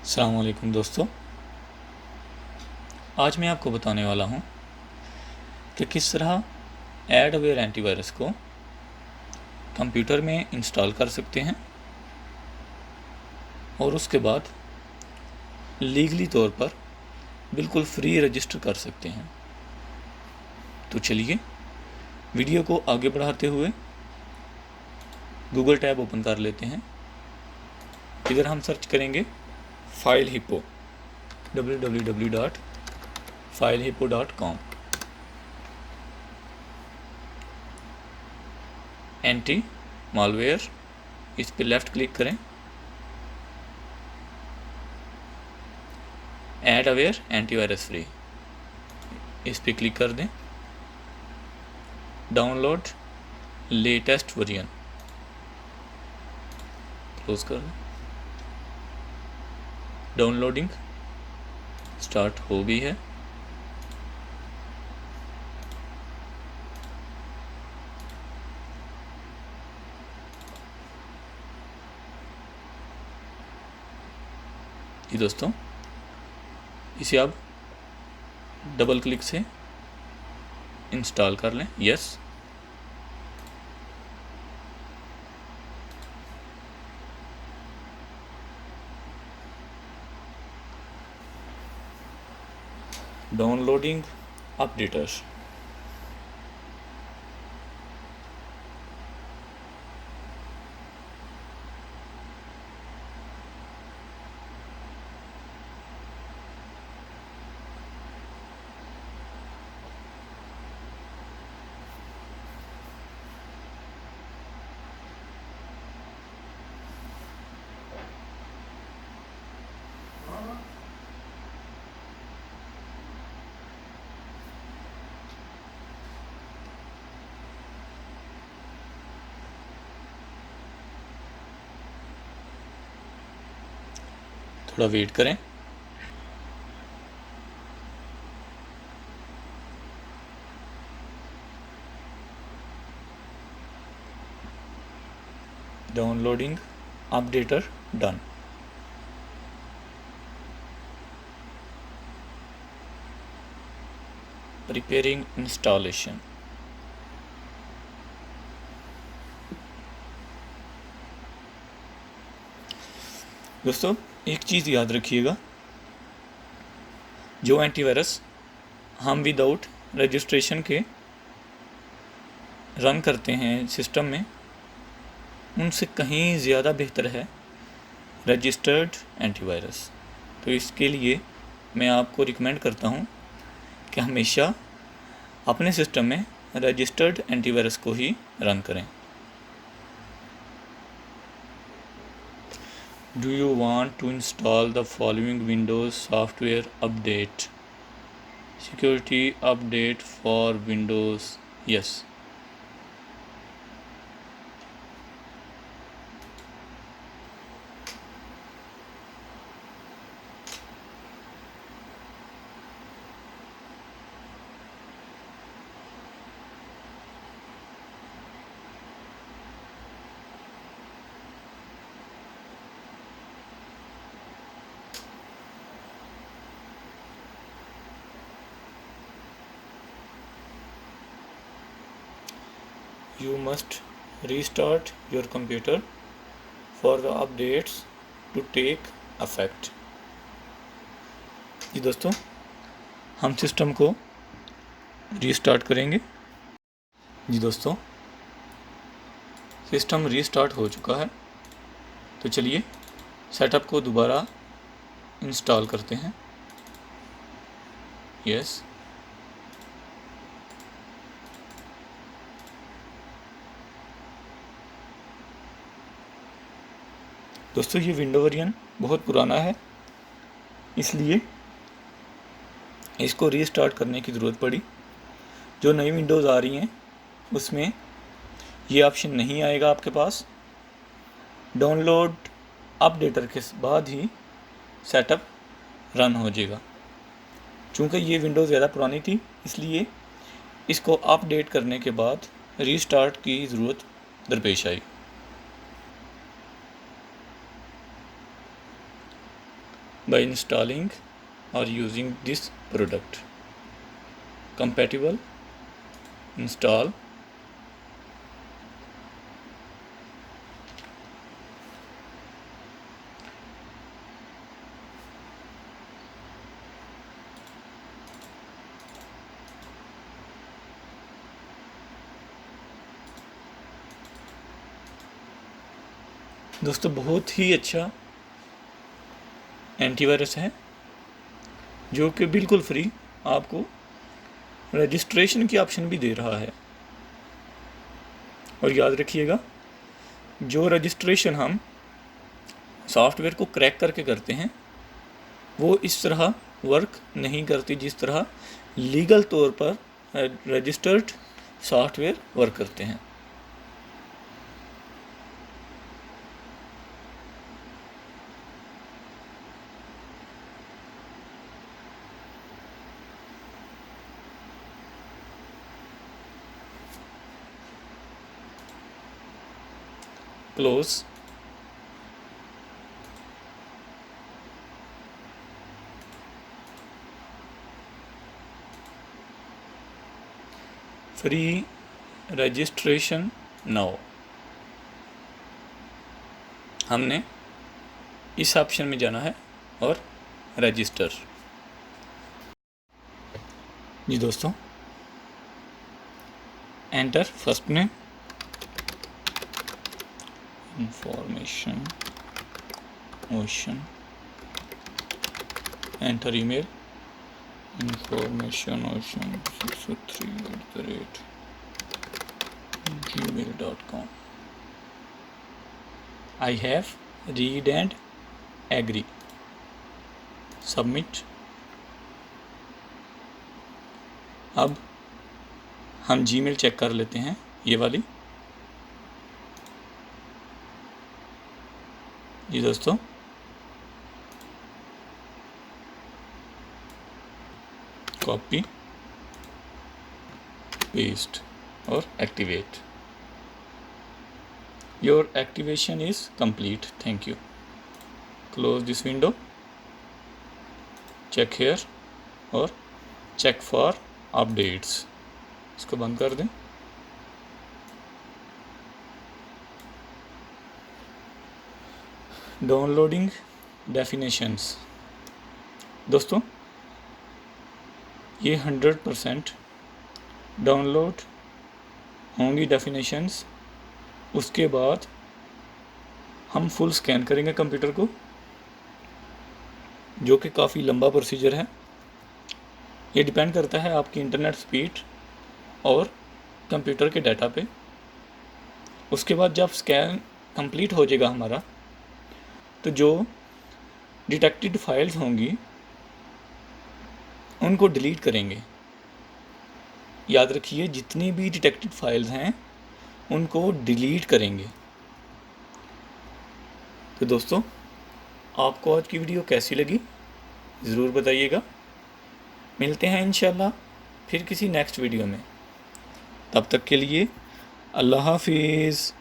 अस्सलाम वालेकुम दोस्तों। आज मैं आपको बताने वाला हूं कि किस तरह एडवेयर एंटीवायरस को कंप्यूटर में इंस्टॉल कर सकते हैं और उसके बाद लीगली तौर पर बिल्कुल फ्री रजिस्टर कर सकते हैं। तो चलिए वीडियो को आगे बढ़ाते हुए गूगल टैब ओपन कर लेते हैं। इधर हम सर्च करेंगे file hippo www.filehippo.com। Anti malware, इस पर लेफ़्ट क्लिक करें। एडवेयर एंटीवायरस फ्री, इस पर क्लिक कर दें। डाउनलोड लेटेस्ट वर्जन, क्लोज कर दें। डाउनलोडिंग स्टार्ट हो गई है। जी दोस्तों, इसे आप डबल क्लिक से इंस्टॉल कर लें। Yes, downloading updaters. थोड़ा वेट करें। Downloading updater done. Preparing installation. दोस्तों, एक चीज़ याद रखिएगा, जो एंटीवायरस हम विदाउट रजिस्ट्रेशन के रन करते हैं सिस्टम में, उनसे कहीं ज़्यादा बेहतर है रजिस्टर्ड एंटीवायरस। तो इसके लिए मैं आपको रिकमेंड करता हूं कि हमेशा अपने सिस्टम में रजिस्टर्ड एंटीवायरस को ही रन करें। Do you want to install the following Windows software update? Security update for Windows. Yes. You must restart your computer for the updates to take effect। जी दोस्तों, हम सिस्टम को restart करेंगे। जी दोस्तों, system restart हो चुका है। तो चलिए सेटअप को दोबारा इंस्टॉल करते हैं। यस, दोस्तों ये विंडो वर्जन बहुत पुराना है, इसलिए इसको रीस्टार्ट करने की ज़रूरत पड़ी। जो नई विंडोज़ आ रही हैं उसमें ये ऑप्शन नहीं आएगा आपके पास। डाउनलोड अपडेटर के बाद ही सेटअप रन हो जाएगा। चूँकि ये विंडोज़ ज़्यादा पुरानी थी, इसलिए इसको अपडेट करने के बाद रीस्टार्ट की ज़रूरत दरपेश आई। by installing or using this product. Compatible, install, दोस्तों बहुत ही अच्छा एंटीवायरस है जो कि बिल्कुल फ्री आपको रजिस्ट्रेशन की ऑप्शन भी दे रहा है। और याद रखिएगा, जो रजिस्ट्रेशन हम सॉफ्टवेयर को क्रैक करके करते हैं वो इस तरह वर्क नहीं करती जिस तरह लीगल तौर पर रजिस्टर्ड सॉफ्टवेयर वर्क करते हैं। Close, free registration now. हमने इस ऑप्शन में जाना है और रजिस्टर। जी दोस्तों, enter first name, information ocean, enter email informationocean603@gmail.com. I have read and agree, submit। अब हम जीमेल चेक कर लेते हैं, ये वाली। जी दोस्तों, कॉपी पेस्ट और activate. Your activation is complete, thank you. Close this window, check here और चेक फॉर अपडेट्स। इसको बंद कर दें। Downloading definitions. दोस्तों, ये 100% डाउनलोड होंगी डेफिनेशंस। उसके बाद हम फुल स्कैन करेंगे कंप्यूटर को, जो कि काफ़ी लंबा प्रोसीजर है। ये डिपेंड करता है आपकी इंटरनेट स्पीड और कंप्यूटर के डाटा पे। उसके बाद जब स्कैन कंप्लीट हो जाएगा हमारा, तो जो डिटेक्टेड फाइल्स होंगी उनको डिलीट करेंगे। याद रखिए, जितनी भी डिटेक्टेड फाइल्स हैं उनको डिलीट करेंगे। तो दोस्तों, आपको आज की वीडियो कैसी लगी ज़रूर बताइएगा। मिलते हैं इंशाल्लाह फिर किसी नेक्स्ट वीडियो में। तब तक के लिए अल्लाह हाफिज़।